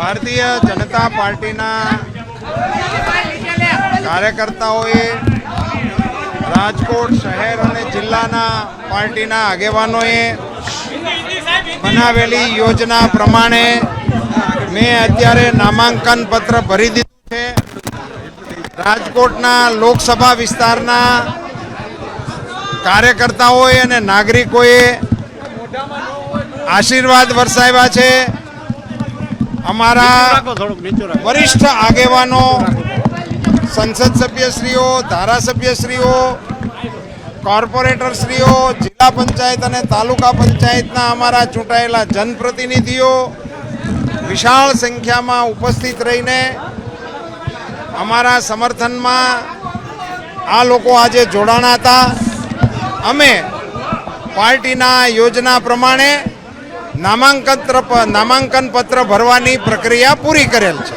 ભારતીય જનતા પાર્ટીના કાર્યકર્તાઓએ રાજકોટ શહેર અને જિલ્લાના પાર્ટીના આગેવાનોએ બનાવેલી યોજના પ્રમાણે મેં અત્યારે નામાંકન પત્ર ભરી દીધું છે. રાજકોટના લોકસભા વિસ્તારના કાર્યકર્તાઓએ અને નાગરિકોએ આશીર્વાદ વરસાવ્યા છે. અમારા વરિષ્ઠ આગેવાનો, સંસદ સભ્યશ્રીઓ, ધારાસભ્યશ્રીઓ, કોર્પોરેટરશ્રીઓ, જિલ્લા પંચાયત અને તાલુકા પંચાયતના અમારા ચૂંટાયેલા જનપ્રતિનિધિઓ વિશાળ સંખ્યામાં ઉપસ્થિત રહીને અમારા સમર્થનમાં આ લોકો આજે જોડાણા હતા. અમે પાર્ટીના યોજના પ્રમાણે નામાંકન પત્ર ભરવાની પ્રક્રિયા પૂરી કરેલ છે.